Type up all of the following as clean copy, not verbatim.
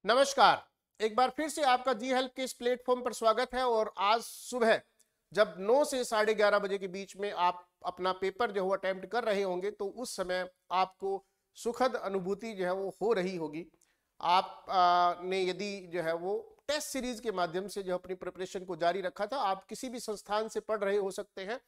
नमस्कार। एक बार फिर से आपका जी हेल्प के इस प्लेटफॉर्म पर स्वागत है। और आज सुबह जब 9 से 11:30 बजे के बीच में आप अपना पेपर जो है अटेम्प्ट कर रहे होंगे तो उस समय आपको सुखद अनुभूति जो है वो हो रही होगी। आप ने यदि जो है वो टेस्ट सीरीज के माध्यम से जो अपनी प्रिपरेशन को जारी रखा था, आप किसी भी संस्थान से पढ़ रहे हो सकते हैं,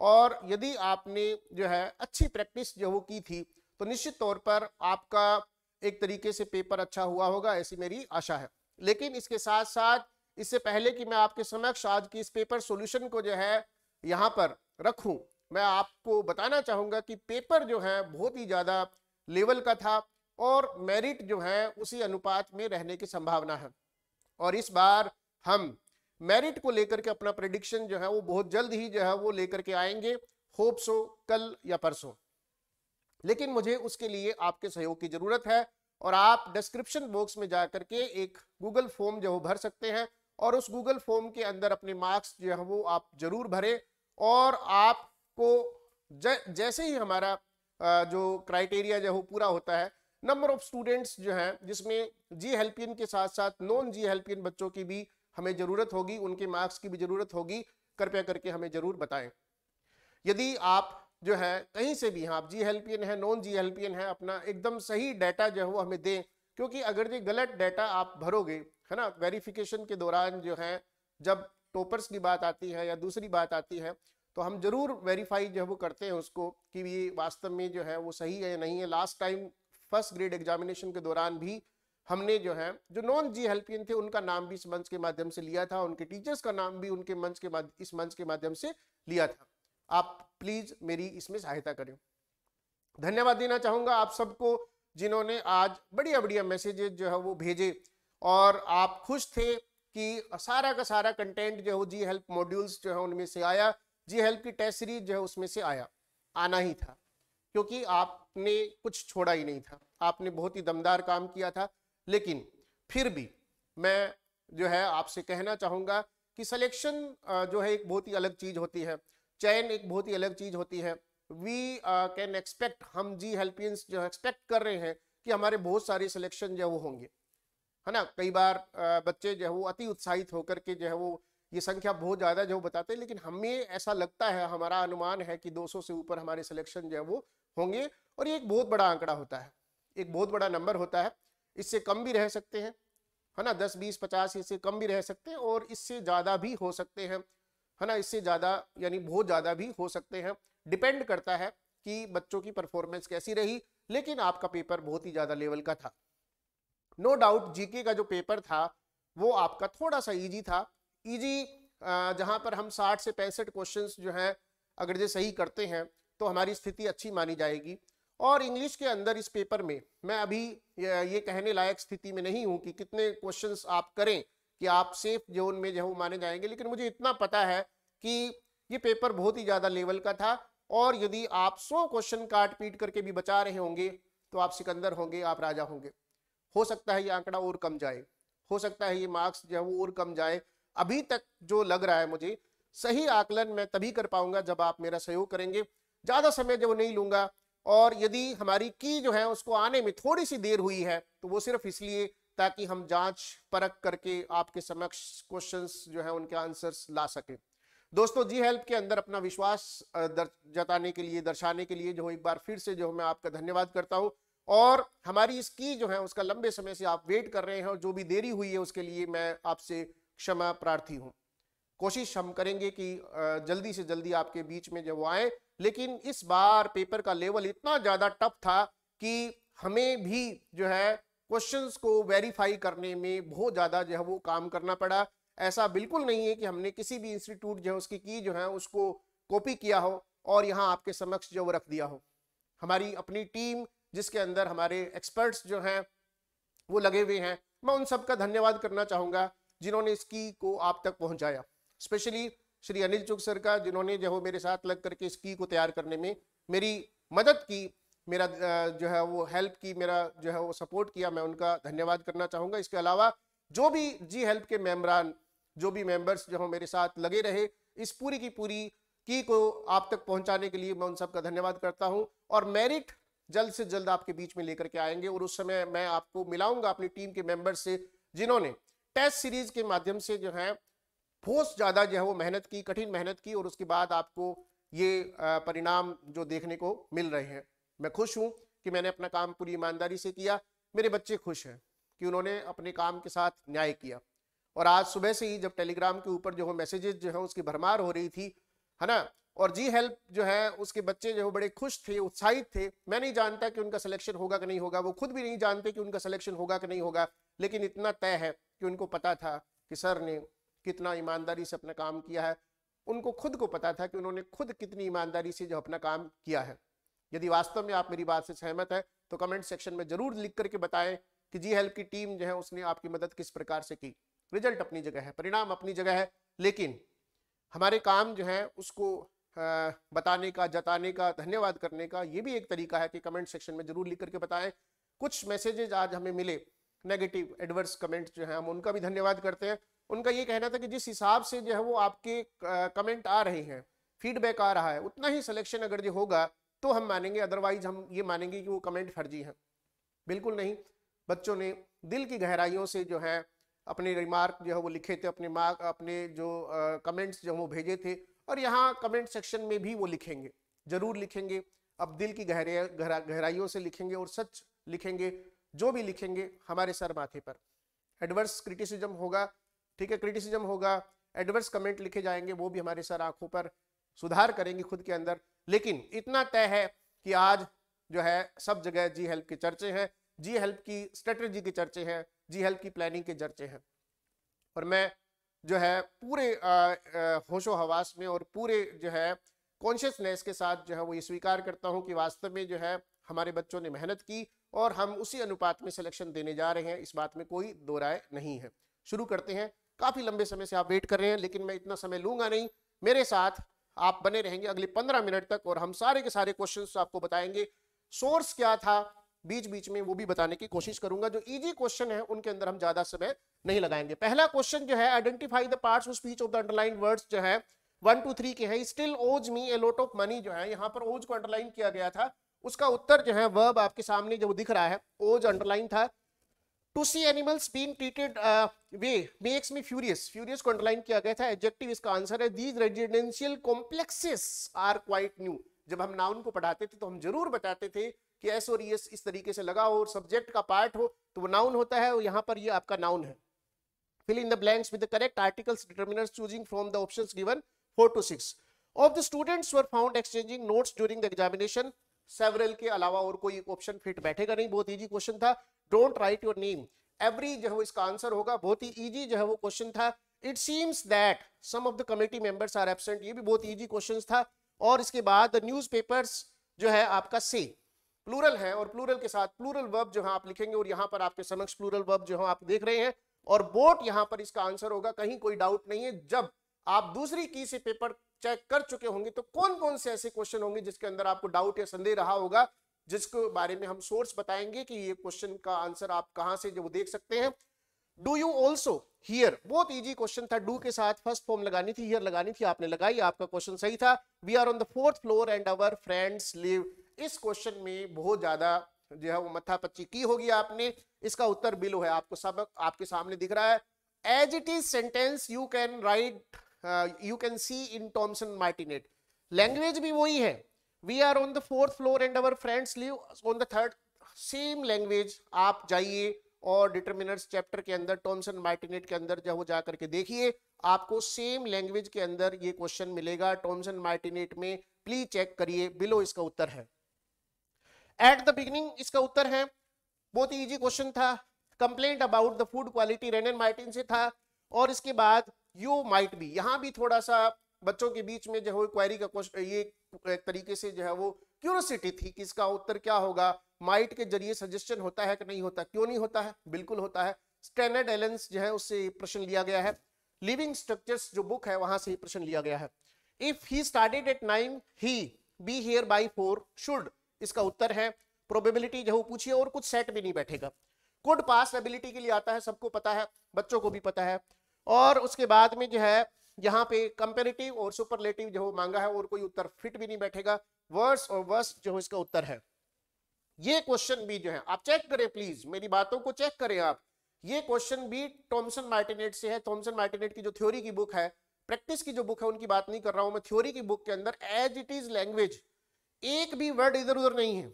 और यदि आपने जो है अच्छी प्रैक्टिस जो वो की थी तो निश्चित तौर पर आपका एक तरीके से पेपर अच्छा हुआ होगा, ऐसी मेरी आशा है। लेकिन इसके साथ साथ, इससे पहले कि मैं आपके समक्ष आज की इस पेपर सॉल्यूशन को जो है यहाँ पर रखूं, मैं आपको बताना चाहूंगा कि पेपर जो है बहुत ही ज्यादा लेवल का था और मेरिट जो है उसी अनुपात में रहने की संभावना है। और इस बार हम मेरिट को लेकर के अपना प्रेडिक्शन जो है वो बहुत जल्द ही जो है वो लेकर के आएंगे, होप सो कल या परसों। लेकिन मुझे उसके लिए आपके सहयोग की जरूरत है, और आप डिस्क्रिप्शन बॉक्स में जाकर के एक गूगल फॉर्म जो भर सकते हैं, और उस गूगल फॉर्म के अंदर अपने मार्क्स जो है वो आप जरूर भरें। और आपको जैसे ही हमारा जो क्राइटेरिया जो है पूरा होता है, नंबर ऑफ स्टूडेंट्स जो है जिसमें जी हेल्पियन के साथ साथ नॉन जी हेल्पियन बच्चों की भी हमें जरूरत होगी, उनके मार्क्स की भी जरूरत होगी, कृपया करके हमें जरूर बताएं। यदि आप जो है कहीं से भी हैं, आप जी हेल्पियन है, नॉन जी हेल्पियन है, अपना एकदम सही डाटा जो है वो हमें दें। क्योंकि अगर ये गलत डाटा आप भरोगे, है ना, वेरिफिकेशन के दौरान जो है जब टॉपर्स की बात आती है या दूसरी बात आती है, तो हम जरूर वेरीफाई जो है वो करते हैं उसको कि ये वास्तव में जो है वो सही है या नहीं है। Last time first grade examination के दौरान भी हमने जो है जो नॉन जी हेल्पियन थे उनका नाम भी इस मंच के माध्यम से लिया था, उनके टीचर्स का नाम भी उनके इस मंच के माध्यम से लिया था। आप प्लीज मेरी इसमें सहायता करें। धन्यवाद देना चाहूंगा आप सबको जिन्होंने आज बढ़िया बढ़िया मैसेजेस जो है वो भेजे, और आप खुश थे कि सारा का सारा कंटेंट जो है जी हेल्प मॉड्यूल्स जो है उनमें से आया, जी हेल्प की टेस्ट सीरीज जो है उसमें से आना ही था, क्योंकि आपने कुछ छोड़ा ही नहीं था, आपने बहुत ही दमदार काम किया था। लेकिन फिर भी मैं जो है आपसे कहना चाहूंगा कि सिलेक्शन जो है एक बहुत ही अलग चीज होती है, चयन एक बहुत ही अलग चीज होती है। वी कैन एक्सपेक्ट, हम जी हेल्पियंस जो एक्सपेक्ट कर रहे हैं कि हमारे बहुत सारे सिलेक्शन जो वो होंगे, है ना। कई बार बच्चे जो है वो अति उत्साहित होकर के जो है वो ये संख्या बहुत ज्यादा जो बताते हैं, लेकिन हमें ऐसा लगता है, हमारा अनुमान है कि 200 से ऊपर हमारे सिलेक्शन जो है वो होंगे। और ये एक बहुत बड़ा आंकड़ा होता है, एक बहुत बड़ा नंबर होता है। इससे कम भी रह सकते हैं, है ना, 10 20 50 इससे कम भी रह सकते हैं, और इससे ज्यादा भी हो सकते हैं, है ना, इससे ज्यादा यानी बहुत ज्यादा भी हो सकते हैं। डिपेंड करता है कि बच्चों की परफॉर्मेंस कैसी रही। लेकिन आपका पेपर बहुत ही ज्यादा लेवल का था, नो डाउट। जीके का जो पेपर था वो आपका थोड़ा सा इजी था, इजी, जहां पर हम 60 से 65 क्वेश्चंस जो हैं अगर ये सही करते हैं तो हमारी स्थिति अच्छी मानी जाएगी। और इंग्लिश के अंदर इस पेपर में मैं अभी ये कहने लायक स्थिति में नहीं हूं कि कितने क्वेश्चंस आप करें कि आप सेफ जोन में जो माने जाएंगे, लेकिन मुझे इतना पता है कि ये पेपर बहुत ही ज्यादा लेवल का था। और यदि आप 100 क्वेश्चन काट पीट करके भी बचा रहे होंगे तो आप सिकंदर होंगे, आप राजा होंगे। हो सकता है ये आंकड़ा और कम जाए, हो सकता है ये मार्क्स जो है वो और कम जाए। अभी तक जो लग रहा है मुझे, सही आकलन मैं तभी कर पाऊंगा जब आप मेरा सहयोग करेंगे। ज्यादा समय जो नहीं लूंगा, और यदि हमारी की जो है उसको आने में थोड़ी सी देर हुई है तो वो सिर्फ इसलिए ताकि हम जांच परख करके आपके समक्ष क्वेश्चंस जो है उनके आंसर्स ला सके। दोस्तों, जी हेल्प के अंदर अपना विश्वास जताने के लिए, दर्शाने के लिए जो एक बार फिर से जो मैं आपका धन्यवाद करता हूं। और हमारी इस की जो है उसका लंबे समय से आप वेट कर रहे हैं, और जो भी देरी हुई है उसके लिए मैं आपसे क्षमा प्रार्थी हूं। कोशिश हम करेंगे कि जल्दी से जल्दी आपके बीच में जब वो आए। लेकिन इस बार पेपर का लेवल इतना ज्यादा टफ था कि हमें भी जो है क्वेश्चंस को वेरीफाई करने में बहुत ज्यादा जो है वो काम करना पड़ा। ऐसा बिल्कुल नहीं है कि हमने किसी भी इंस्टीट्यूट जो है उसकी की जो है उसको कॉपी किया हो और यहाँ आपके समक्ष जो वो रख दिया हो। हमारी अपनी टीम जिसके अंदर हमारे एक्सपर्ट्स जो हैं वो लगे हुए हैं, मैं उन सबका धन्यवाद करना चाहूंगा जिन्होंने इस की को आप तक पहुंचाया। स्पेशली श्री अनिल चुग सर का, जिन्होंने जो मेरे साथ लग करके इस की को तैयार करने में मेरी मदद की, मेरा जो है वो हेल्प की, मेरा जो है वो सपोर्ट किया, मैं उनका धन्यवाद करना चाहूंगा। इसके अलावा जो भी जी हेल्प के मेंबरान, जो भी मेंबर्स जो मेरे साथ लगे रहे इस पूरी की पूरी की को आप तक पहुंचाने के लिए, मैं उन सबका धन्यवाद करता हूं। और मेरिट जल्द से जल्द आपके बीच में लेकर के आएंगे। और उस समय मैं आपको मिलाऊंगा अपनी टीम के मेंबर्स से जिन्होंने टेस्ट सीरीज के माध्यम से जो है बहुत ज्यादा जो है वो मेहनत की, कठिन मेहनत की, और उसके बाद आपको ये परिणाम जो देखने को मिल रहे हैं। मैं खुश हूं कि मैंने अपना काम पूरी ईमानदारी से किया। मेरे बच्चे खुश हैं कि उन्होंने अपने काम के साथ न्याय किया। और आज सुबह से ही जब टेलीग्राम के ऊपर जो है मैसेजेस जो है उसकी भरमार हो रही थी, है ना, और जी हेल्प जो है उसके बच्चे जो है बड़े खुश थे, उत्साहित थे। मैं नहीं जानता कि उनका सिलेक्शन होगा कि नहीं होगा, वो खुद भी नहीं जानते कि उनका सिलेक्शन होगा कि नहीं होगा, लेकिन इतना तय है कि उनको पता था कि सर ने कितना ईमानदारी से अपना काम किया है। उनको खुद को पता था कि उन्होंने खुद कितनी ईमानदारी से जो अपना काम किया है। यदि वास्तव में आप मेरी बात से सहमत है तो कमेंट सेक्शन में जरूर लिख करके बताएं कि जी हेल्प की टीम जो है उसने आपकी मदद किस प्रकार से की। रिजल्ट अपनी जगह है, परिणाम अपनी जगह है, लेकिन हमारे काम जो है उसको बताने का, जताने का, धन्यवाद करने का ये भी एक तरीका है कि कमेंट सेक्शन में जरूर लिख करके बताएं। कुछ मैसेजेस आज हमें मिले नेगेटिव एडवर्स कमेंट जो है हम उनका भी धन्यवाद करते हैं। उनका ये कहना था कि जिस हिसाब से जो है वो आपके कमेंट आ रहे हैं, फीडबैक आ रहा है, उतना ही सिलेक्शन अगर जो होगा तो हम मानेंगे, अदरवाइज हम ये मानेंगे कि वो कमेंट फर्जी हैं। बिल्कुल नहीं, बच्चों ने दिल की गहराइयों से जो है अपने रिमार्क जो है वो लिखे थे, अपने जो कमेंट्स जो वो भेजे थे, और यहाँ कमेंट सेक्शन में भी वो लिखेंगे, जरूर लिखेंगे। अब दिल की गहराइयों से लिखेंगे और सच लिखेंगे। जो भी लिखेंगे हमारे सर माथे पर। एडवर्स क्रिटिसिज्म होगा, ठीक है, क्रिटिसिज्म होगा, एडवर्स कमेंट लिखे जाएंगे, वो भी हमारे सर आंखों पर सुधार करेंगे खुद के अंदर। लेकिन इतना तय है कि आज जो है सब जगह जी हेल्प के चर्चे हैं, जी हेल्प की स्ट्रेटेजी के चर्चे हैं, जी हेल्प की प्लानिंग के चर्चे हैं। और मैं जो है पूरे होशो हवास में और पूरे जो है कॉन्शियसनेस के साथ जो है वो ये स्वीकार करता हूं कि वास्तव में जो है हमारे बच्चों ने मेहनत की और हम उसी अनुपात में सिलेक्शन देने जा रहे हैं, इस बात में कोई दो राय नहीं है। शुरू करते हैं। काफी लंबे समय से आप वेट कर रहे हैं, लेकिन मैं इतना समय लूंगा नहीं। मेरे साथ आप बने रहेंगे अगले 15 मिनट तक और हम सारे के सारे क्वेश्चंस आपको बताएंगे। सोर्स क्या था बीच बीच में वो भी बताने की कोशिश करूंगा। जो इजी क्वेश्चन है उनके अंदर हम ज्यादा समय नहीं लगाएंगे। पहला क्वेश्चन जो है, identify the parts of speech of the underline words, जो है 1 2 3 के है। स्टिल ओज मी ए लॉट ऑफ मनी, जो है यहाँ पर ओज को अंडरलाइन किया गया था, उसका उत्तर जो है वर्ब आपके सामने जो दिख रहा है, ओज अंडरलाइन था। To see animals being treated way makes me furious, furious को अंडरलाइन किया गया था, एडजेक्टिव इसका आंसर है। These residential complexes are quite new. जब हम नाउन को पढ़ाते थे तो हम जरूर बताते थे कि एस और एस इस तरीके से लगा हो और सब्जेक्ट का पार्ट हो तो वो नाउन होता है, और यहाँ पर ये आपका नाउन है। Fill in the blanks with the correct articles determiners choosing from the options given 4 to 6 of the students were found exchanging notes during the examination. Several के अलावा और कोई ऑप्शन फिट बैठेगा नहीं, बहुत इजी क्वेश्चन था। Don't write your name, every जो है इसका आंसर होगा। बहुत ही इजी जो है वो क्वेश्चन था। It seems that some of the committee members are absent, ये भी बहुत इजी क्वेश्चन था। और इसके बाद न्यूज़पेपर्स जो है आपका से प्लूरल है, और प्लूरल के साथ प्लूरल वर्ब जो है आप लिखेंगे, और यहाँ पर आपके समक्ष प्लूरल वर्ब जो है आप देख रहे हैं, और बोट यहाँ पर इसका आंसर होगा। कहीं कोई डाउट नहीं है। जब आप दूसरी की से पेपर चेक कर चुके होंगे तो कौन कौन से ऐसे क्वेश्चन होंगे जिसके अंदर आपको डाउट या संदेह रहा होगा, जिसके बारे में हम सोर्स बताएंगे कि ये क्वेश्चन का आंसर आप कहां से जो देख सकते हैं। डू यू ऑल्सो हियर, बहुत इजी क्वेश्चन था। डू के साथ फर्स्ट फॉर्म लगानी थी, हियर लगानी थी, आपने लगाई, आपका क्वेश्चन सही था। We are on the 4th floor and our friends live. इस क्वेश्चन में बहुत ज्यादा जो है वो मत्थापच्ची की होगी आपने। इसका उत्तर बिलो है, आपको सबक आपके सामने दिख रहा है। As it is sentence you can write, you can see in Thomson Martinet. Language भी वही है। We are on the 4th floor and our friends live on the 3rd, same language. आप जाइए और डिटरमिनर्स चैप्टर के अंदर Thomson मार्टिनेट के अंदर जब वो जाकर के देखिए, आपको सेम लैंग्वेज के अंदर ये क्वेश्चन मिलेगा टॉमसन मार्टिनेट में। प्लीज चेक करिए, बिलो इसका उत्तर है। एट द बिगिनिंग इसका उत्तर है। बहुत ही इजी क्वेश्चन था। Complaint about the food quality wren and Martin से था। और इसके बाद यू माइट बी, यहां भी थोड़ा सा बच्चों के बीच में जो है क्वेरी का क्वेश्चन, ये एक तरीके से जो है वो क्यूरियोसिटी थी कि इसका उत्तर क्या होगा। माइट के जरिए सजेशन होता है कि नहीं होता? क्यों नहीं होता है? बिल्कुल होता है। स्टैंडर्ड एलेंस जो है उससे प्रश्न लिया गया है। लिविंग स्ट्रक्चर्स जो बुक है वहां से प्रश्न लिया गया है। If he started at 9 he be here bye 4 should, इसका उत्तर है। प्रोबेबिलिटी जो पूछिए और कुछ सेट भी नहीं बैठेगा। कुड पास एबिलिटी के लिए आता है, सबको पता है, बच्चों को भी पता है। और उसके बाद में जो है यहाँ पे कंपेरेटिव और सुपरलेटिव जो मांगा है और कोई उत्तर फिट भी नहीं बैठेगा। वर्स और वर्स जो इसका उत्तर है। ये क्वेश्चन भी जो है आप चेक करें, प्लीज मेरी बातों को चेक करें आप। ये क्वेश्चन भी थॉमसन मार्टिनेट से है। थॉमसन मार्टिनेट की जो थ्योरी की बुक है, प्रैक्टिस की जो बुक है उनकी बात नहीं कर रहा हूं मैं, थ्योरी की बुक के अंदर एज इट इज लैंग्वेज एक भी वर्ड इधर उधर नहीं है,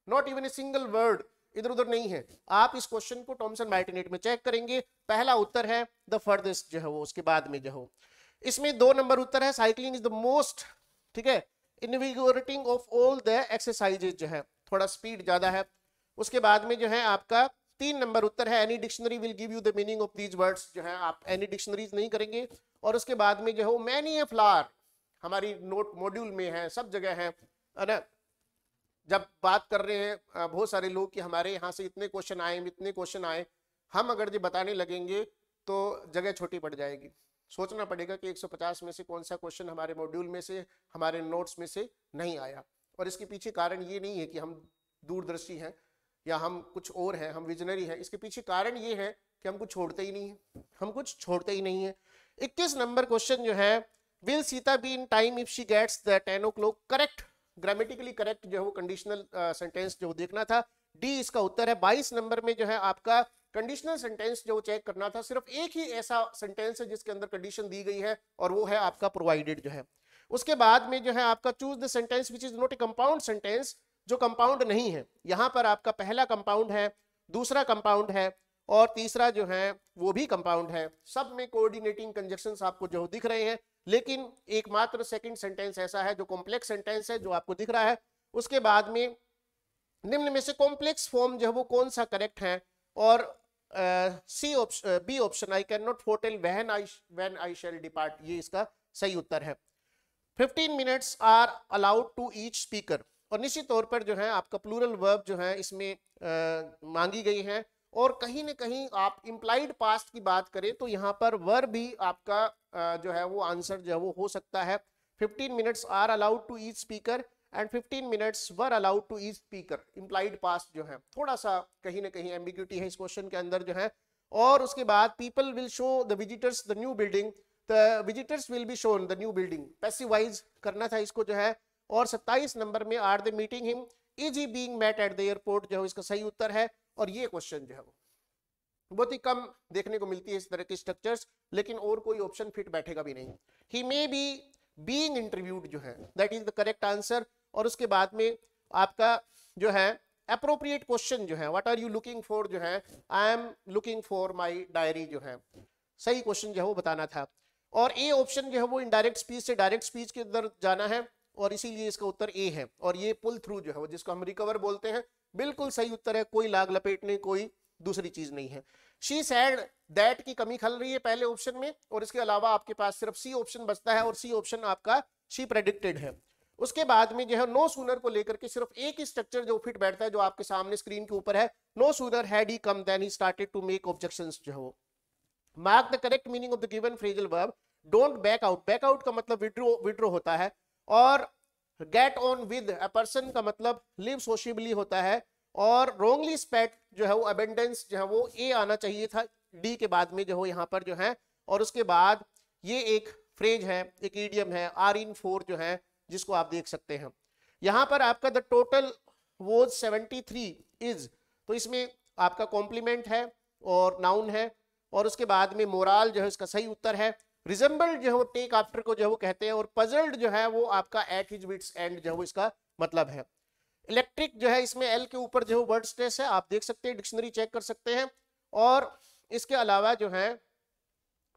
not even a single word इधर उधर नहीं है। आप इस क्वेश्चन को थॉमसन मार्टिनेट में चेक करेंगे, पहला उत्तर है द फर्देस्ट जो है वो, उसके बाद में जो हो इसमें 2 नंबर उत्तर है साइकिलिंग इज द मोस्ट, ठीक है, इनविगोरेटिंग ऑफ ऑल द एक्सरसाइजेज जो है, थोड़ा स्पीड ज्यादा है। उसके बाद में जो है आपका 3 नंबर उत्तर है any dictionary will give you the meaning of these words, जो है आप एनी डिक्शनरीज नहीं करेंगे। और उसके बाद में जो है मैनी ए फ्लावर हमारी नोट मॉड्यूल में है, सब जगह है ना। जब बात कर रहे हैं बहुत सारे लोग कि हमारे यहाँ से इतने क्वेश्चन आए, इतने क्वेश्चन आए, हम अगर जो बताने लगेंगे तो जगह छोटी पड़ जाएगी। सोचना पड़ेगा कि 150 में से कौन सा क्वेश्चन हमारे मॉड्यूल में से, हमारे नोट्स में से नहीं आया। और इसके पीछे कारण ये नहीं है कि हम दूरदर्शी हैं या हम कुछ और हैं, हम विजनरी हैं। इसके पीछे कारण ये है कि हम कुछ छोड़ते ही नहीं है, हम कुछ छोड़ते ही नहीं है। 21 नंबर क्वेश्चन जो है will Sita be in time if she gets the 10 o'clock, correct, grammatically correct जो है वो कंडीशनल सेंटेंस जो देखना था, डी इसका उत्तर है। 22 नंबर में जो है आपका कंडीशनल सेंटेंस जो चेक करना था, सिर्फ एक ही ऐसा सेंटेंस है जिसके अंदर कंडीशन दी गई है और वो है आपका प्रोवाइडेड जो है। उसके बाद में जो है आपका choose the sentence which is not a compound sentence, जो कंपाउंड नहीं है। यहां पर आपका पहला कंपाउंड है, दूसरा कंपाउंड है और तीसरा जो है वो भी कंपाउंड है। सब में कोऑर्डिनेटिंग कंजक्शंस आपको जो दिख रहे हैं, लेकिन एकमात्र सेकंड सेंटेंस ऐसा है जो कॉम्प्लेक्स सेंटेंस है जो आपको दिख रहा है। उसके बाद में निम्न में से कॉम्प्लेक्स फॉर्म जो है वो कौन सा करेक्ट है, और C option, B option I can not foretell when I shall depart, ये इसका सही उत्तर है। 15 minutes are allowed to each speaker, और निश्चित तौर पर जो है आपका प्लूरल वर्ब जो है इसमें मांगी गई है। और कहीं ना कहीं आप इम्प्लाइड पास्ट की बात करें तो यहाँ पर वर्ब भी आपका जो है वो आंसर जो है वो हो सकता है। 15 minutes are allowed to each speaker and 15 minutes were allowed to each speaker, implied past जो है थोड़ा सा कहीं ना कहीं एम्बिग्यूटी है इस क्वेश्चन के अंदर जो है। और उसके बाद people will show the visitors the new building, the visitors will be shown the new building, passivize करना था इसको जो है। और 27 नंबर में are they meeting him, is he being met at the airport, जो है इसका सही उत्तर है। और ये क्वेश्चन जो है वो बहुत ही कम देखने को मिलती है इस तरह की स्ट्रक्चर्स, लेकिन और कोई ऑप्शन फिट बैठेगा भी नहीं। ही मे बी बीइंग इंटरव्यूड जो है that is the correct answer. और उसके बाद में आपका जो है अप्रोप्रिएट क्वेश्चन जो है what are you looking for, जो है I am looking for my diary, जो है सही क्वेश्चन जो है वो बताना था। और ए ऑप्शन जो है वो इनडायरेक्ट स्पीच से डायरेक्ट स्पीच के अंदर जाना है और इसीलिए इसका उत्तर ए है। और ये पुल थ्रू जो है वो जिसको हम रिकवर बोलते हैं, बिल्कुल सही उत्तर है, कोई लाग लपेटने कोई दूसरी चीज नहीं है। शी सैड दैट की कमी खल रही है पहले ऑप्शन में, और इसके अलावा आपके पास सिर्फ सी ऑप्शन बचता है और सी ऑप्शन आपका शी प्रेडिक्टेड है। उसके बाद में जो है नो सूनर को लेकर के सिर्फ एक ही स्ट्रक्चर जो फिट बैठता है जो आपके सामने स्क्रीन के ऊपर है, no sooner had he come than he started to make objections जो है वो। Mark the correct meaning of the given phrasal verb, don't back out, back out का मतलब विड्रो होता है, और get on with a person का मतलब लिव सोशियबली होता है, और रोंगली स्पेट जो है वो अबेंडेंस जो है वो ए आना चाहिए था डी के बाद में जो हो यहाँ पर जो है। और उसके बाद ये एक फ्रेज है, एक ईडियम है आर इन 4 जो है जिसको आप देख सकते हैं यहाँ पर आपका द टोटल वॉज 73 इज, तो इसमें आपका कॉम्प्लीमेंट है और नाउन है। और उसके बाद में मोराल जो है इसका सही उत्तर है। रिजेंबल्ड जो है वो टेक आफ्टर को जो है वो कहते हैं, और पजल्ड जो है वो आपका एट हिज विट्स एंड जो है वो इसका मतलब है। इलेक्ट्रिक जो है इसमें एल के ऊपर जो है वर्ड स्ट्रेस है, आप देख सकते हैं, डिक्शनरी चेक कर सकते हैं। और इसके अलावा जो है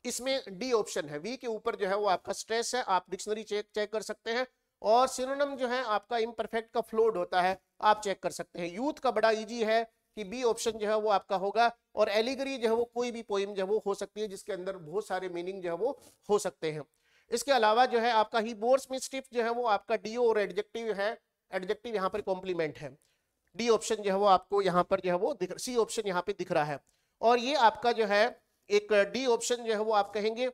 इसमें डी ऑप्शन है, वी के ऊपर जो है वो आपका स्ट्रेस है, आप डिक्शनरी चेक कर सकते हैं। और सिनोनिम जो है आपका इम्परफेक्ट का फ्लोड होता है, आप चेक कर सकते हैं। यूथ का बड़ा इजी है कि बी ऑप्शन जो है वो आपका होगा। और एलिगरी जो है वो कोई भी पोइम जो है वो हो सकती है जिसके अंदर बहुत सारे मीनिंग जो है वो हो सकते हैं। इसके अलावा जो है आपका ही बोर्स में स्टिफ जो है वो आपका डीओ और एडजेक्टिव है, एडजेक्टिव यहाँ पर कॉम्प्लीमेंट है। डी ऑप्शन जो है वो आपको यहाँ पर जो है वो सी ऑप्शन यहाँ पे दिख रहा है। और ये आपका जो है एक डी ऑप्शन जो है वो आप कहेंगे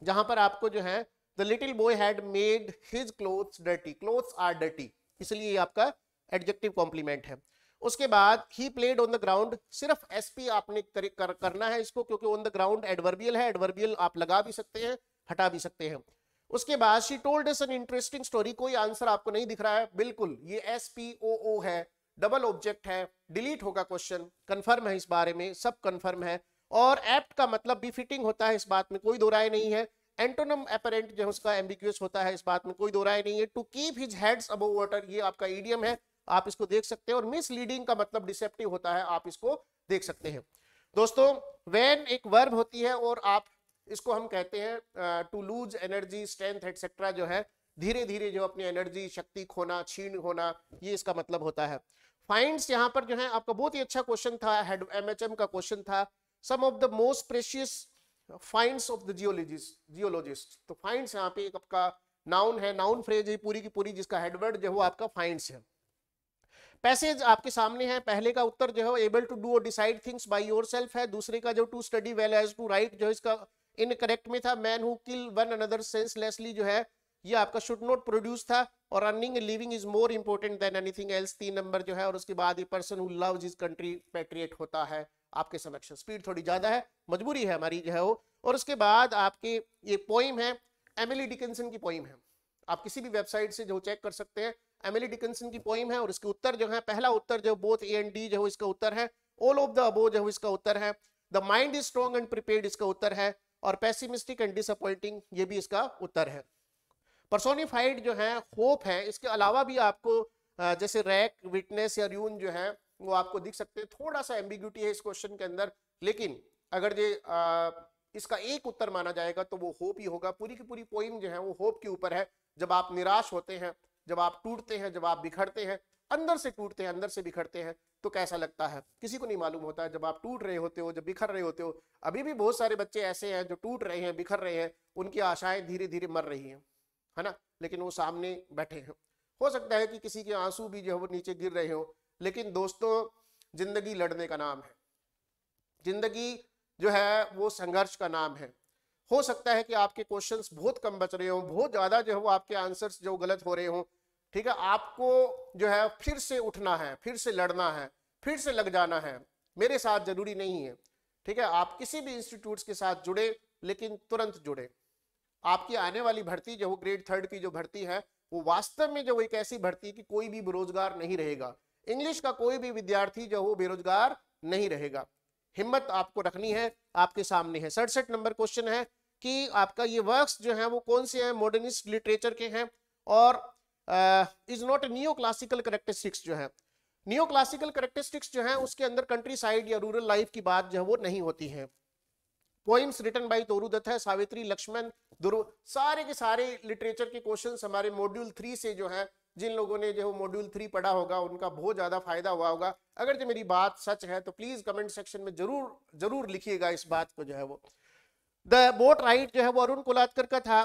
जहां पर आपको जो है the little boy had made his clothes dirty, clothes are dirty, इसलिए आपका एडजेक्टिव कॉम्प्लीमेंट है। उसके बाद he played on the ground, सिर्फ एसपी आपने करना है इसको, क्योंकि ऑन द ग्राउंड एडवर्बियल है, एडवर्बियल आप लगा भी सकते हैं हटा भी सकते हैं। उसके बाद she told us an interesting story, कोई आंसर आपको नहीं दिख रहा है, बिल्कुल ये SPOO है, डबल ऑब्जेक्ट है, डिलीट होगा क्वेश्चन, कंफर्म है इस बारे में, सब कंफर्म है। और एप्ट का मतलब भी फिटिंग होता है, इस बात में कोई दो राय नहीं है। एंटोनम एपरेंट जो है उसका एम्बिग्यूअस होता है, इस बात में कोई दो राय नहीं है। To keep his heads above water, ये आपका ईडियम है, आप इसको देख सकते हैं। और मिसलीडिंग का मतलब डिसेप्टिव होता है, आप इसको देख सकते हैं। दोस्तों व्हेन एक वर्ब होती है और आप इसको हम कहते हैं to lose energy, strength etcetera, जो है धीरे धीरे जो अपनी एनर्जी, शक्ति खोना, छीन होना, ये इसका मतलब होता है। फाइंड्स यहाँ पर जो है आपका बहुत ही अच्छा क्वेश्चन था, हेड एमएचएम का क्वेश्चन था। Some of the most precious finds of the geologist. तो फाइंड्स यहाँ पे एक आपका नाउन है, नाउन फ्रेज है पूरी की पूरी, जिसका हेडवर्ड जो है वो आपका फाइंड्स है। पैसेज आपके सामने है, पहले का उत्तर जो है एबल टू डू और डिसाइड थिंग्स बाय योरसेल्फ है, दूसरे का जो to study well as to write जो इसका इनकरेक्ट में था। Man who kill one another senselessly जो है ये आपका शुड नॉट प्रोड्यूस था। और earning a living is more important than anything else, 3 number जो है। और उसके बाद ये person who loves his country patriot होता है आपके समक्ष। स्पीड थोड़ी ज्यादा है, मजबूरी है हमारी जो है वो। और उसके बाद आपके ये पोइम है, एमिली डिकिंसन की पोइम है, आप किसी भी वेबसाइट से जो चेक कर सकते हैं, एमिली डिकिंसन की पोइम है। और इसके उत्तर जो है, पहला उत्तर जो बोथ ए एंड डी जो इसका उत्तर है, ऑल ऑफ द अबव जो इसका उत्तर है, the mind is strong and prepared इसका उत्तर है, और पेसिमिस्टिक एंड डिसअपॉइंटिंग ये भी इसका उत्तर है। पर्सोनिफाइड जो है होप है, इसके अलावा भी आपको जैसे रैक, विटनेस या र्यून जो है वो आपको दिख सकते हैं। थोड़ा सा एम्बिग्यूटी है इस क्वेश्चन के अंदर, लेकिन अगर ये इसका एक उत्तर माना जाएगा तो वो होप ही होगा। पूरी की पूरी पोइम जो है वो होप के ऊपर है। जब आप निराश होते हैं, जब आप टूटते हैं, जब आप बिखरते हैं, अंदर से टूटते हैं, अंदर से बिखरते हैं, तो कैसा लगता है किसी को नहीं मालूम होता है। जब आप टूट रहे होते हो, जब बिखर रहे होते हो, अभी भी बहुत सारे बच्चे ऐसे हैं जो टूट रहे हैं, बिखर रहे हैं, उनकी आशाएं धीरे धीरे मर रही हैं, है ना, लेकिन वो सामने बैठे हैं। हो सकता है कि किसी के आंसू भी जो है वो नीचे गिर रहे हो, लेकिन दोस्तों जिंदगी लड़ने का नाम है, जिंदगी जो है वो संघर्ष का नाम है। हो सकता है कि आपके क्वेश्चंस बहुत कम बच रहे हो, बहुत ज्यादा जो है वो आपके आंसर्स जो गलत हो रहे हो, ठीक है, आपको जो है फिर से उठना है, फिर से लड़ना है, फिर से लग जाना है। मेरे साथ जरूरी नहीं है, ठीक है, आप किसी भी इंस्टीट्यूट्स के साथ जुड़े, लेकिन तुरंत जुड़े। आपकी आने वाली भर्ती जो ग्रेड 3 की जो भर्ती है वो वास्तव में जो एक ऐसी भर्ती कि कोई भी बेरोजगार नहीं रहेगा। इंग्लिश का कोई भी विद्यार्थी जो वो बेरोजगार नहीं रहेगा। हिम्मत आपको रखनी है, आपके सामने है। 67 नंबर क्वेश्चन है कि आपका ये वर्क्स जो है वो कौन से हैं, मॉडर्निस्ट लिटरेचर के हैं, और is not new classical characteristics जो है, न्यू क्लासिकल करेक्टरिस्टिक्स जो है उसके अंदर कंट्री साइड या रूरल लाइफ की बात जो है वो नहीं होती है। पोइम्स रिटन बाय तोरुदत्त है, सावित्री, लक्ष्मण, ध्रुव, सारे के सारे लिटरेचर के क्वेश्चंस हमारे मॉड्यूल 3 से जो है, जिन लोगों ने जो मॉड्यूल 3 पढ़ा होगा उनका बहुत ज्यादा फायदा हुआ होगा। अगर जो मेरी बात सच है तो प्लीज कमेंट सेक्शन में जरूर जरूर लिखिएगा इस बात को जो है वो। द बोट राइड जो है वो अरुण कोलात्कर का था,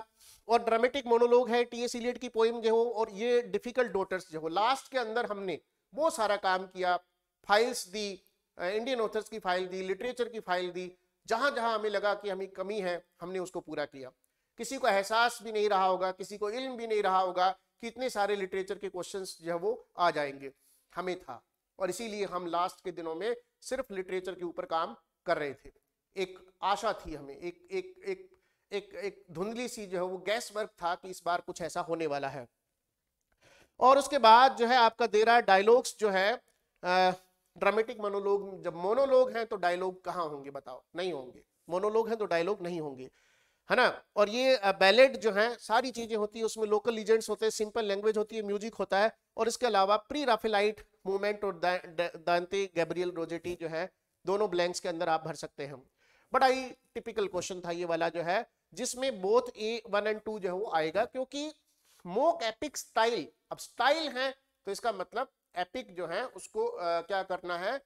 और ड्रामेटिक मोनोलॉग है टी.एस. इलियट की पोइम जो हो, और ये डिफिकल्ट डॉटर्स जो हो। लास्ट के अंदर हमने बहुत सारा काम किया, फाइल्स दी, इंडियन ऑथर्स की फाइल दी, लिटरेचर की फाइल दी, जहां जहां हमें लगा कि हमें कमी है हमने उसको पूरा किया। किसी को एहसास भी नहीं रहा होगा, किसी को इल्म भी नहीं रहा होगा कि इतने सारे लिटरेचर के क्वेश्चंस जो है वो आ जाएंगे, हमें था, और इसीलिए हम लास्ट के दिनों में सिर्फ लिटरेचर के ऊपर काम कर रहे थे। एक आशा थी हमें, एक एक एक एक एक धुंधली सी जो है वो गैस वर्क था कि इस बार कुछ ऐसा होने वाला है। और उसके बाद जो है आपका दे रहा है डायलॉग्स जो है, ड्रामेटिक मोनोलॉग। जब मोनोलॉग हैं तो डायलॉग कहाँ होंगे बताओ, नहीं होंगे। मोनोलॉग हैं तो डायलॉग नहीं होंगे, है ना। और ये बैलेड जो है सारी चीजें होती है, उसमें लोकल लीजेंड्स होते हैं, सिंपल लैंग्वेज होती है, म्यूजिक होता है, और इसके अलावा प्री राफेलाइट मूवमेंट और दांते गैब्रियल रोजेटी जो है, दोनों ब्लैंक्स के अंदर आप भर सकते हैं। बड़ा ही टिपिकल क्वेश्चन था ये वाला जो है, जिसमें बोथ A1 और 2 जो है वो आएगा, क्योंकि मोक एपिक स्टाइल, अब स्टाइल है तो इसका मतलब एपिक जो है उसको क्या करना है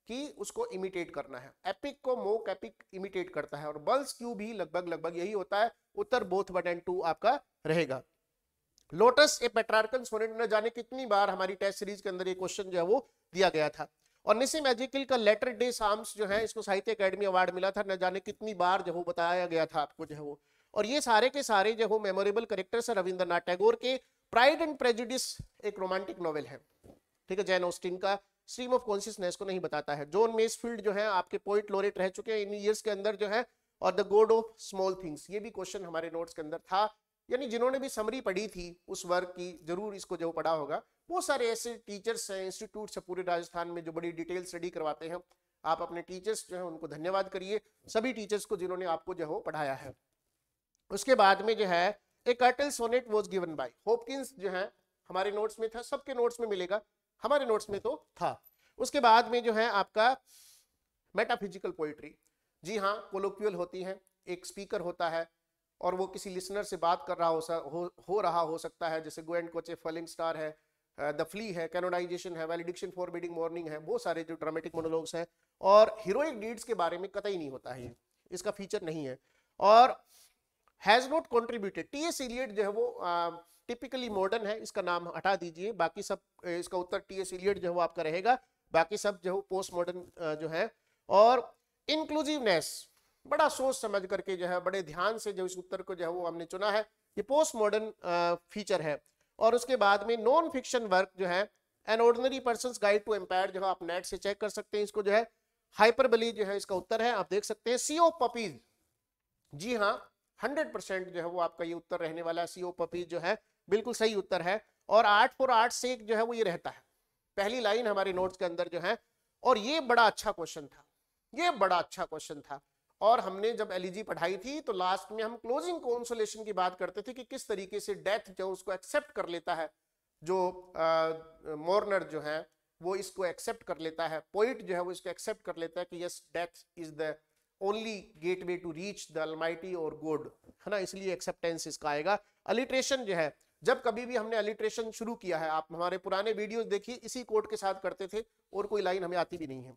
कि उसको इमिटेट करना है। एपिक को मोक एपिक इमिटेट करता है, और बल्स क्यू भी लगभग लगभग यही होता है। उत्तर बोथ 1 और 2 आपका रहेगा। लोटस ए पेट्रार्कन सोनेट, न जाने कितनी बार हमारी टेस्ट सीरीज के अंदर ये क्वेश्चन जो है वो दिया गया था। और निसिम एजिकल का लेटर डे साम्स जो है, इसको साहित्य अकेडमी अवार्ड मिला था, न जाने कितनी बार जो बताया गया था आपको जो है वो। और ये सारे के सारे जो मेमोरेबल कैरेक्टर्स है रविंद्रनाथ टैगोर के। प्राइड एंड प्रेजुडिस एक रोमांटिक नॉवेल है, ठीक है, जैन ऑस्टिन का। स्ट्रीम ऑफ कॉन्शियसनेस को नहीं बताता है। जॉन मेसफील्ड जो है आपके पोइट लोरेट रह चुके हैं इन ईयर्स के अंदर जो है। और the God of small things, ये भी क्वेश्चन हमारे नोट्स के अंदर था, यानी जिन्होंने भी समरी पढ़ी थी उस वर्क की, जरूर इसको जो पढ़ा होगा बहुत सारे ऐसे टीचर्स हैं, इंस्टीट्यूट्स है पूरे राजस्थान में जो बड़ी डिटेल स्टडी करवाते हैं। आप अपने टीचर्स जो है उनको धन्यवाद करिए, सभी टीचर्स को जिन्होंने आपको जो है पढ़ाया है। उसके बाद में जो है a curtal sonnet was given by Hopkins, जो है हमारे नोट्स में था, सबके नोट्स में मिलेगा, हमारे नोट्स में तो था। उसके बाद में जो है आपका मेटाफिजिकल पोइट्री, जी हाँ, कोलोक्वियल होती है, एक स्पीकर होता है और वो किसी लिसनर से बात कर रहा हो सकता है, जैसे go and Koche, falling star है, द फ्ली है, कैनोनाइजेशन है, वैलिडिक्शन, फॉरबिडिंग मॉर्निंग है, बहुत सारे जो ड्रामेटिक मोनोलॉग्स हैं। और हीरोइक डीड्स के बारे में कतई नहीं होता है, इसका फीचर नहीं है। और has not contributed, TS. Eliot जो है वो टिपिकली मॉडर्न है, इसका नाम हटा दीजिए, बाकी सब इसका उत्तर टी.एस. इलियट जो है वो आपका रहेगा, बाकी सब जो है पोस्ट मॉडर्न जो है। और इंक्लूसिवनेस, बड़ा सोच समझ करके जो है, बड़े ध्यान से जो इस उत्तर को जो है वो हमने चुना है, ये पोस्ट मॉडर्न फीचर है। और उसके बाद में नॉन फिक्शन वर्क जो है an ordinary person's guide to empire, जो है आप नेट से चेक कर सकते हैं इसको, जो है हाइपरबली जो है इसका उत्तर है, आप देख सकते हैं। सी ऑफ पपीज, जी हाँ 100% जो है वो आपका ये उत्तर रहने वाला है, सी ऑफ पपीज जो है बिल्कुल सही उत्तर है। और आर्ट फॉर आर्ट सेक जो है वो ये रहता है, पहली लाइन हमारे नोट्स के अंदर जो है। और ये बड़ा अच्छा क्वेश्चन था, ये बड़ा अच्छा क्वेश्चन था। और हमने जब एलईजी पढ़ाई थी तो लास्ट में हम क्लोजिंग कंसोलेशन की बात करते थे कि किस तरीके से डेथ जो उसको एक्सेप्ट कर लेता है, जो मोर्नर जो है वो इसको एक्सेप्ट कर लेता है, पोइट जो है वो इसको एक्सेप्ट कर लेता है कि yes death is the only gateway to reach the almighty और गॉड, है ना, इसलिए एक्सेप्टेंस इसका आएगा। अलिट्रेशन जो है, जब कभी भी हमने अलिट्रेशन शुरू किया है, आप हमारे पुराने वीडियोस देखिए, इसी कोड के साथ करते थे और कोई लाइन हमें आती भी नहीं है।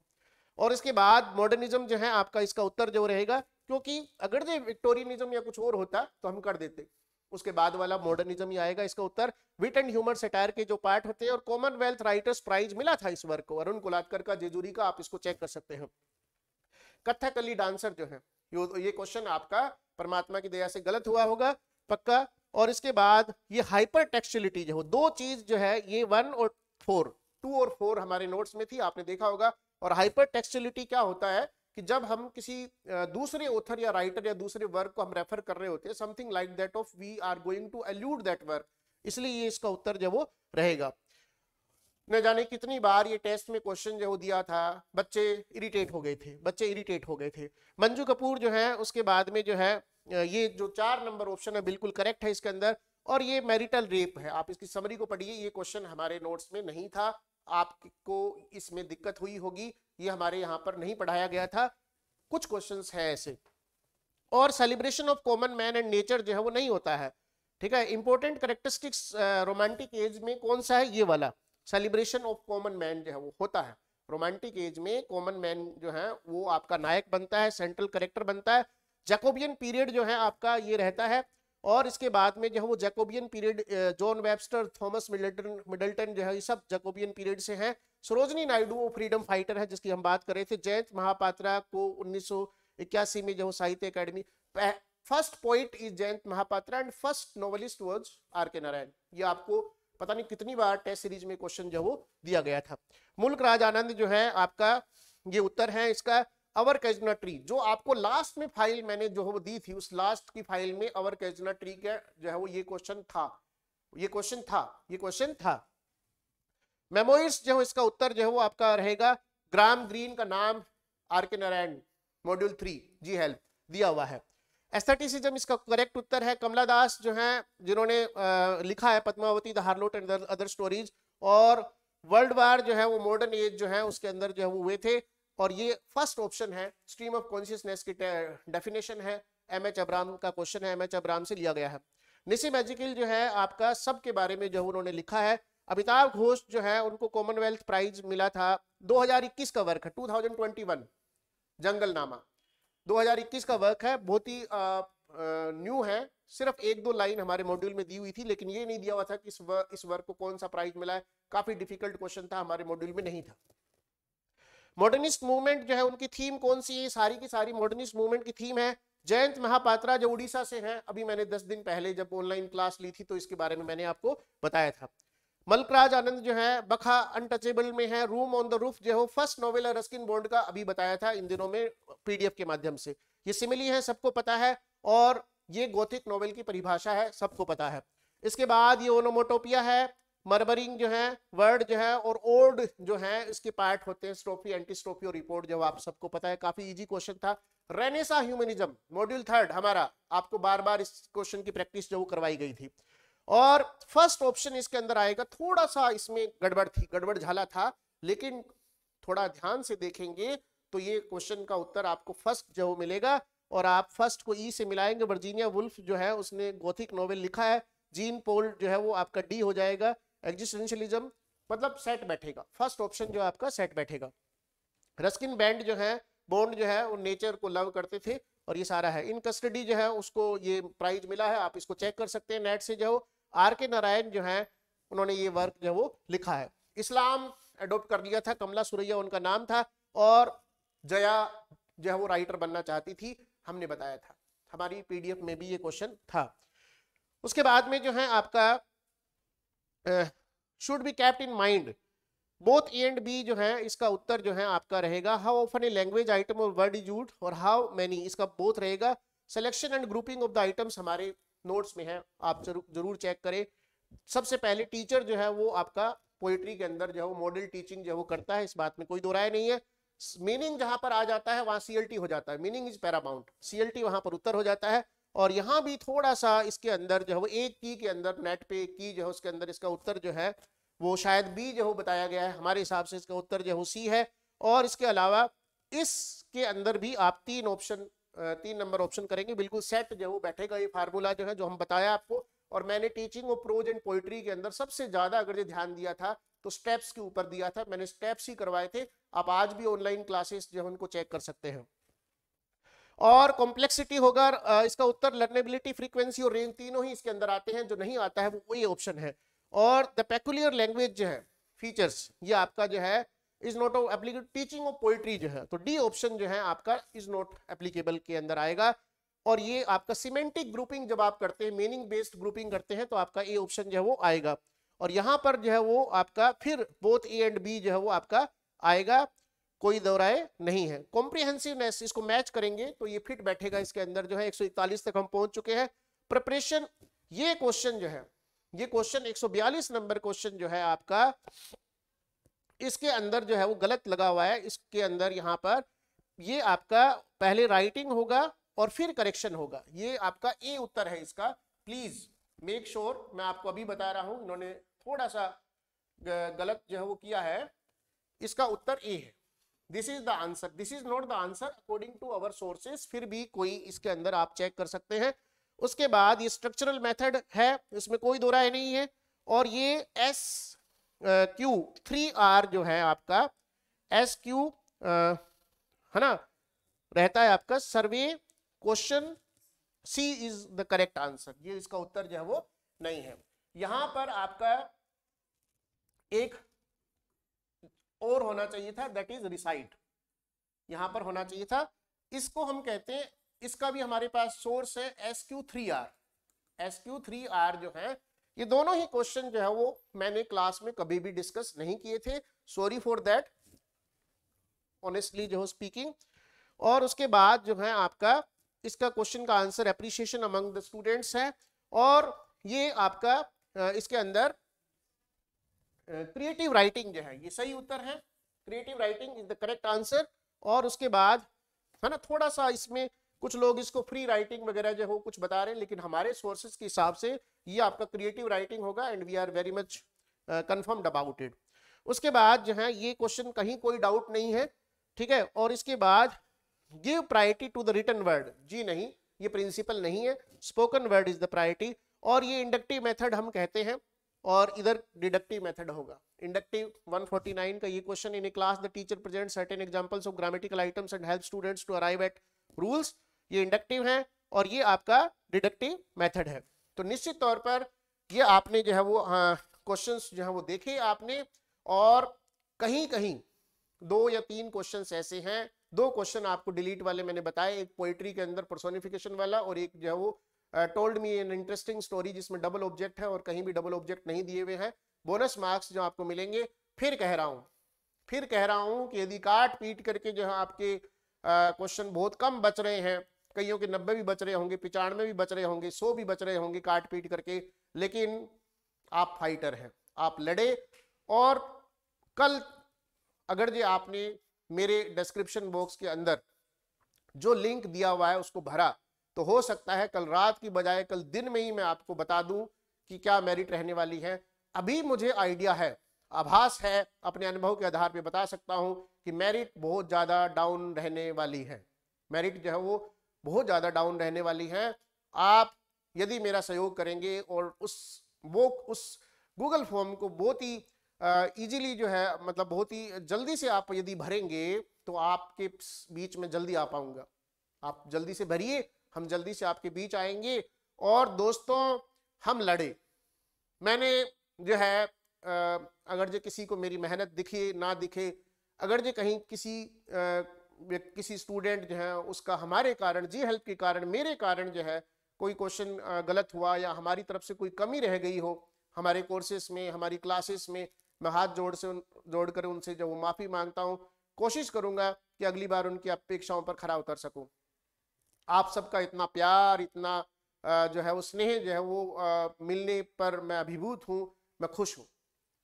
और इसके बाद मॉडर्निज्म जो है आपका इसका उत्तर जो रहेगा, क्योंकि अगर जो विक्टोरियनिज्म या कुछ और होता तो हम कर देते, उसके बाद वाला मॉडर्निज्म ही आएगा इसका उत्तर। विट एंड ह्यूमर सेटायर के जो पार्ट होते हैं, और कॉमनवेल्थ राइटर्स प्राइज मिला था इस वर्क को, अरुण कोलाटकर का, जेजूरी का, आप इसको चेक कर सकते हैं। कथकली डांसर जो है, ये क्वेश्चन आपका परमात्मा की दया से गलत हुआ होगा पक्का। और इसके बाद ये हाइपर टेक्सचुअलिटी जो, दो चीज जो है, ये 1 और 4, 2 और 4 हमारे नोट्स में थी, आपने देखा होगा। और हाइपर टेक्सचुअलिटी क्या होता है कि जब हम किसी दूसरे ऑथर या राइटर या दूसरे वर्क को हम रेफर कर रहे होते हैं, something like that of we are going to allude that work, इसलिए ये इसका उत्तर जो वो रहेगा। न जाने कितनी बार ये टेस्ट में क्वेश्चन जो दिया था, बच्चे इरिटेट हो गए थे, बच्चे इरिटेट हो गए थे। मंजू कपूर जो है, उसके बाद में जो है ये जो 4 नंबर ऑप्शन है बिल्कुल करेक्ट है इसके अंदर। और ये मैरिटल रेप है, आप इसकी समरी को पढ़िए, ये क्वेश्चन हमारे नोट्स में नहीं था, आपको इसमें दिक्कत हुई होगी, ये हमारे यहाँ पर नहीं पढ़ाया गया था, कुछ क्वेश्चंस हैं ऐसे। और celebration of common man and nature जो है वो नहीं होता है, ठीक है। इंपॉर्टेंट कैरेक्टरिस्टिक्स रोमांटिक एज में कौन सा है, ये वाला सेलिब्रेशन ऑफ कॉमन मैन जो है वो होता है। रोमांटिक एज में कॉमन मैन जो है वो आपका नायक बनता है, सेंट्रल कैरेक्टर बनता है। जैकोबियन पीरियड जो है आपका ये रहता है। और इसके बाद में जो है वो Jacobean period, John Webster, Thomas Middleton जो है, ये सब जैकोबियन पीरियड से हैं। सरोजनी नायडू वो फ्रीडम फाइटर है जिसकी हम बात कर रहे थे। जयंत महापात्रा को 1981 में जो Sahitya Akademi, first poet is Jayanta Mahapatra and first novelist was R K Narayan. ये आपको पता नहीं कितनी बार टेस्ट सीरीज में क्वेश्चन जो वो दिया गया था। मुल्क राज आनंद जो है आपका ये उत्तर है इसका। अवर कैजुना ट्री, जो आपको लास्ट में फाइल मैंने जो वो दी थी, उस लास्ट की फाइल में अवर कैजुना ट्री का जो है वो ये क्वेश्चन था, ये क्वेश्चन था। मेमोइर्स जो इसका उत्तर जो है वो आपका रहेगा। ग्राम ग्रीन का नाम are K Narayan, module 3 ji help दिया हुआ है। एस्थेटिसिज्म इसका करेक्ट उत्तर है। कमला दास जो है जिन्होंने लिखा है Padmavati, the harlot and other stories. और वर्ल्ड वार जो है वो मॉडर्न एज जो है उसके अंदर जो है वो हुए थे। और ये फर्स्ट ऑप्शन है, स्ट्रीम ऑफ कॉन्शियसनेस की डेफिनेशन है, एमएच अब्राहम का क्वेश्चन है, एमएच अब्राहम से लिया गया है। निसी मैजिकल जो है आपका सब के बारे में जो उन्होंने लिखा है। अमिताभ घोष जो है उनको कॉमनवेल्थ प्राइज मिला था, 2021 का वर्क है, 2021 जंगलनामा 2021 का वर्क है, बहुत ही न्यू है, सिर्फ 1-2 लाइन हमारे मॉड्यूल में दी हुई थी, लेकिन ये नहीं दिया हुआ था कि इस वर्क को कौन सा प्राइज मिला है। काफी डिफिकल्ट क्वेश्चन था, हमारे मॉड्यूल में नहीं था। मॉडर्निस्ट मूवमेंट जो है उनकी थीम कौन सी है, सारी की सारी मॉडर्निस्ट मूवमेंट की थीम है। जयंत महापात्रा जो उड़ीसा से हैं, अभी मैंने 10 दिन पहले जब ऑनलाइन क्लास ली थी तो इसके बारे में मैंने आपको बताया था। मल्कराज आनंद जो है बखा अनटचेबल में है। रूम ऑन द रूफ जो है फर्स्ट नॉवेल है रस्किन बॉन्ड का, अभी बताया था इन दिनों में पीडीएफ के माध्यम से। ये सिमिली है, सबको पता है, और ये गोथिक नॉवेल की परिभाषा है, सबको पता है। इसके बाद ये ओनोमोटोपिया है, मर्मरिंग जो है वर्ड जो है, और ओड जो है इसके पार्ट होते हैं, स्ट्रोफी, एंटीस्ट्रोफी और रिपोर्ट, जो आप सबको पता है, काफी इजी क्वेश्चन था। रेनेसा ह्यूमनिज्म मॉड्यूल 3 हमारा, आपको बार बार इस क्वेश्चन की प्रैक्टिस जो करवाई गई थी। और फर्स्ट ऑप्शन इसके अंदर आएगा, थोड़ा सा इसमें गड़बड़ थी, गड़बड़ झाला था, लेकिन थोड़ा ध्यान से देखेंगे तो ये क्वेश्चन का उत्तर आपको फर्स्ट जो मिलेगा, और आप फर्स्ट को ई से मिलाएंगे। वर्जीनिया वुल्फ जो है उसने गोथिक नोवेल लिखा है। जीन पोल जो है वो आपका डी हो जाएगा। एग्जिस्टेंशियलिज्म मतलब सेट बैठेगा, फर्स्ट ऑप्शन जो आपका सेट बैठेगा। रस्किन बैंड जो है, बॉन्ड जो है वो नेचर को लव करते थे, और ये सारा है। इन कस्टडी जो है उसको ये प्राइज मिला है, आप इसको चेक कर सकते हैं नेट से। जो आर के नारायण जो है उन्होंने ये वर्क जो वो लिखा है। इस्लाम एडॉप्ट कर लिया था, कमला सुरैया उनका नाम था, और जया जो है वो राइटर बनना चाहती थी, हमने बताया था, हमारी पीडीएफ में भी ये क्वेश्चन था। उसके बाद में जो है आपका should be kept in mind both A and B जो है, इसका उत्तर जो है आपका रहेगा how often a language item और वर्ड इज यूज्ड, और हाउ मेनी, इसका बोथ रहेगा। Selection and grouping of the items हमारे नोट्स में है, आप जरूर चेक करें। सबसे पहले टीचर जो है वो आपका पोइट्री के अंदर जो है वो मॉडल टीचिंग जो है वो करता है, इस बात में कोई दो राय नहीं है। मीनिंग जहां पर आ जाता है वहां सीएलटी हो जाता है, मीनिंग इज पैरामाउंट, सीएलटी वहां पर उत्तर हो जाता है। और यहाँ भी थोड़ा सा इसके अंदर जो है वो एक की के अंदर, नेट पे एक की जो है उसके अंदर इसका उत्तर जो है वो शायद बी जो बताया गया है, हमारे हिसाब से इसका उत्तर जो है सी है। और इसके अलावा इसके अंदर भी आप 3 नंबर ऑप्शन करेंगे, बिल्कुल सेट जो वो बैठेगा, ये फार्मूला जो है जो हम बताया आपको। और मैंने teaching of pros and poetry के अंदर सबसे ज्यादा अगर ये ध्यान दिया था तो स्टेप्स के ऊपर दिया था, मैंने स्टेप्स ही करवाए थे। आप आज भी ऑनलाइन क्लासेस जो है उनको चेक कर सकते हैं। और कॉम्प्लेक्सिटी होगा इसका उत्तर, लर्नेबिलिटी, फ्रीक्वेंसी और रेंज तीनों ही इसके अंदर आते हैं, जो नहीं आता है वो वही ऑप्शन है। और द पेक्युलियर लैंग्वेज जो है फीचर्स, ये आपका जो है is not applicable, teaching of poetry जो है, तो डी ऑप्शन जो है आपका इज नॉट एप्लीकेबल के अंदर आएगा। और ये आपका सिमेंटिक ग्रुपिंग जब आप करते हैं, मीनिंग बेस्ड ग्रुपिंग करते हैं, तो आपका ए ऑप्शन जो है वो आएगा। और यहां पर जो है वो आपका फिर बोथ ए एंड बी जो है वो आपका आएगा, कोई दो राय नहीं है। कॉम्प्रिहेंसिवनेस, इसको मैच करेंगे तो ये फिट बैठेगा इसके अंदर जो है। 141 तक हम पहुंच चुके हैं। प्रिपरेशन, ये क्वेश्चन जो है, ये क्वेश्चन 142 नंबर क्वेश्चन जो है आपका, इसके अंदर जो है वो गलत लगा हुआ है। इसके अंदर यहाँ पर ये आपका पहले राइटिंग होगा और फिर करेक्शन होगा, ये आपका ए उत्तर है इसका। प्लीज मेक श्योर, मैं आपको अभी बता रहा हूं, इन्होंने थोड़ा सा गलत जो है वो किया है, इसका उत्तर ए है। This is the answer, this is not the answer according to our sources, फिर भी कोई इसके अंदर आप चेक कर सकते हैं। उसके बाद ये स्ट्रक्चरल मेथड है, इसमें कोई दो राय नहीं है। और ये SQ3R जो है आपका, SQ है ना, रहता है आपका survey question, C is the correct answer, ये इसका उत्तर जो है वो नहीं है। यहां पर आपका एक और होना चाहिए था, दैट इज रिसाइट, यहां पर होना चाहिए था। इसको हम कहते हैं, इसका भी हमारे पास सोर्स है SQ3R। SQ3R जो है, ये दोनों ही क्वेश्चन जो है वो मैंने क्लास में कभी भी डिस्कस नहीं किए थे, सॉरी फॉर दैट, ऑनेस्टली जो स्पीकिंग। और उसके बाद जो है आपका इसका क्वेश्चन का answer appreciation among the students है। और ये आपका इसके अंदर क्रिएटिव राइटिंग जो है, ये सही उत्तर है, creative writing is the correct answer. और उसके बाद है ना, थोड़ा सा इसमें कुछ लोग इसको फ्री राइटिंग वगैरह जो हो कुछ बता रहे हैं, लेकिन हमारे सोर्सेज के हिसाब से ये आपका क्रिएटिव राइटिंग होगा, and we are very much confirmed about it. उसके बाद जो है ये क्वेश्चन कहीं कोई डाउट नहीं है, ठीक है। और इसके बाद give priority to the written word, जी नहीं, ये प्रिंसिपल नहीं है, spoken word is the priority. और ये इंडक्टिव मेथड हम कहते हैं, और इधर डिडक्टिव मेथड होगा। इंडक्टिव 149 का ये question, in a class the teacher present certain examples of grammatical items and help students to arrive at rules, ये इंडक्टिव है। और ये आपका डिडक्टिव मेथड है। तो निश्चित तौर पर ये आपने जो है वो क्वेश्चंस जो है वो देखे आपने, और कहीं कहीं 2 या 3 क्वेश्चंस ऐसे हैं, 2 क्वेश्चन आपको डिलीट वाले मैंने बताए, एक पोइट्री के अंदर पर्सोनिफिकेशन वाला, और एक जो है वो told me an interesting story जिसमें डबल ऑब्जेक्ट है और कहीं भी डबल ऑब्जेक्ट नहीं दिए हुए हैं। बोनस मार्क्स जो आपको मिलेंगे। फिर कह रहा हूं कि यदि काट पीट करके जो है आपके क्वेश्चन बहुत कम बच रहे हैं, कईयों के 90 भी बच रहे होंगे, 95 भी बच रहे होंगे, 100 भी बच रहे होंगे काट पीट करके, लेकिन आप फाइटर हैं, आप लड़े। और कल अगर जी आपने मेरे डिस्क्रिप्शन बॉक्स के अंदर जो लिंक दिया हुआ है उसको भरा, तो हो सकता है कल रात की बजाय कल दिन में ही मैं आपको बता दूं कि क्या मेरिट रहने वाली है। अभी मुझे आइडिया है, आभास है, अपने अनुभव के आधार पे बता सकता हूं कि मेरिट बहुत ज्यादा डाउन रहने वाली है। मेरिट जो है वो बहुत ज्यादा डाउन रहने वाली है। आप यदि मेरा सहयोग करेंगे और उस गूगल फॉर्म को बहुत ही इजीली जो है, मतलब बहुत ही जल्दी से आप यदि भरेंगे तो आपके बीच में जल्दी आ पाऊंगा। आप जल्दी से भरिए, हम जल्दी से आपके बीच आएंगे। और दोस्तों हम लड़े। मैंने जो है अगर जो किसी को मेरी मेहनत दिखे ना दिखे, अगर जो कहीं किसी स्टूडेंट जो है उसका हमारे कारण, जी हेल्प के कारण, मेरे कारण जो है कोई क्वेश्चन गलत हुआ या हमारी तरफ से कोई कमी रह गई हो हमारे कोर्सेस में, हमारी क्लासेस में, मैं हाथ जोड़कर उनसे जो वो माफी मांगता हूं। कोशिश करूंगा कि अगली बार उनकी अपेक्षाओं पर खरा उतर सकूं। आप सबका इतना प्यार, इतना जो है वो स्नेह जो है वो मिलने पर मैं अभिभूत हूं, मैं खुश हूं।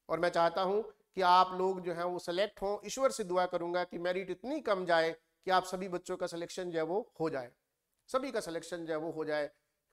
और मैं चाहता हूं कि आप लोग जो है वो सेलेक्ट हों। ईश्वर से दुआ करूंगा कि मेरिट इतनी कम जाए कि आप सभी बच्चों का सिलेक्शन जो है वो हो जाए, सभी का सिलेक्शन जो है वो हो जाए,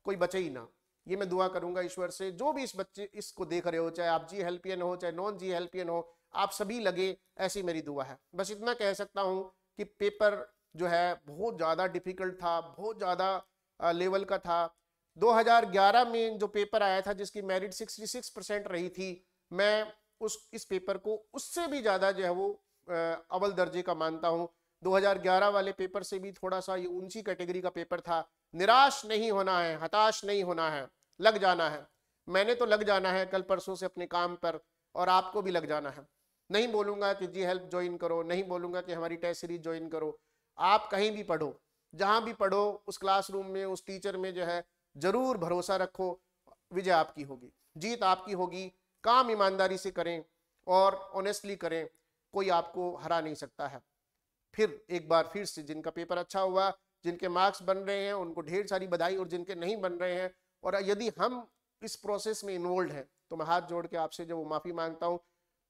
कोई बचे ही ना। ये मैं दुआ करूंगा ईश्वर से। जो भी इस बच्चे इसको देख रहे हो, चाहे आप जी हेल्पियन हो चाहे नॉन जी हेल्पियन हो, आप सभी लगे, ऐसी मेरी दुआ है। बस इतना कह सकता हूं कि पेपर जो है बहुत ज्यादा डिफिकल्ट था, बहुत ज्यादा लेवल का था। 2011 में जो पेपर आया था जिसकी मेरिट 66% रही थी, मैं इस पेपर को उससे भी ज्यादा जो है वो अव्वल दर्जे का मानता हूं। 2011 वाले पेपर से भी थोड़ा सा ये ऊंची कैटेगरी का पेपर था। निराश नहीं होना है, हताश नहीं होना है, लग जाना है। मैंने तो लग जाना है कल परसों से अपने काम पर, और आपको भी लग जाना है। नहीं बोलूंगा कि जी हेल्प ज्वाइन करो, नहीं बोलूंगा कि हमारी टेस्ट सीरीज ज्वाइन करो। आप कहीं भी पढ़ो, जहां भी पढ़ो, उस क्लासरूम में, उस टीचर में जो है जरूर भरोसा रखो। विजय आपकी होगी, जीत आपकी होगी। काम ईमानदारी से करें और ऑनेस्टली करें, कोई आपको हरा नहीं सकता है। फिर एक बार फिर से जिनका पेपर अच्छा हुआ, जिनके मार्क्स बन रहे हैं, उनको ढेर सारी बधाई, और जिनके नहीं बन रहे हैं और यदि हम इस प्रोसेस में इन्वॉल्व हैं तो मैं हाथ जोड़ के आपसे जो वो माफी मांगता हूं।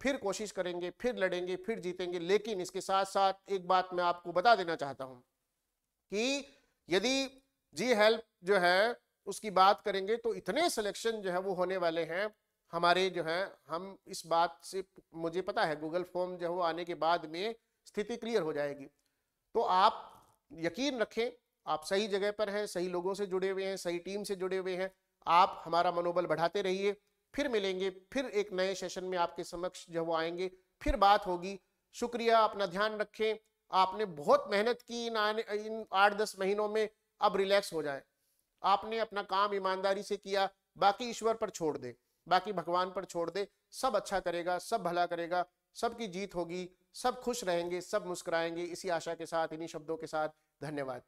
फिर कोशिश करेंगे, फिर लड़ेंगे, फिर जीतेंगे। लेकिन इसके साथ साथ एक बात मैं आपको बता देना चाहता हूं कि यदि जी हेल्प जो है उसकी बात करेंगे तो इतने सिलेक्शन जो है वो होने वाले हैं हमारे जो है, हम इस बात से, मुझे पता है गूगल फॉर्म जो है वो आने के बाद में स्थिति क्लियर हो जाएगी। तो आप यकीन रखें, आप सही जगह पर हैं, सही लोगों से जुड़े हुए हैं, सही टीम से जुड़े हुए हैं। आप हमारा मनोबल बढ़ाते रहिए। फिर मिलेंगे, फिर एक नए सेशन में आपके समक्ष जो वो आएंगे, फिर बात होगी। शुक्रिया, अपना ध्यान रखें। आपने बहुत मेहनत की इन 8-10 महीनों में, अब रिलैक्स हो जाए। आपने अपना काम ईमानदारी से किया, बाकी ईश्वर पर छोड़ दे, बाकी भगवान पर छोड़ दे। सब अच्छा करेगा, सब भला करेगा, सबकी जीत होगी, सब खुश रहेंगे, सब मुस्कुराएंगे। इसी आशा के साथ, इन्हीं शब्दों के साथ, धन्यवाद।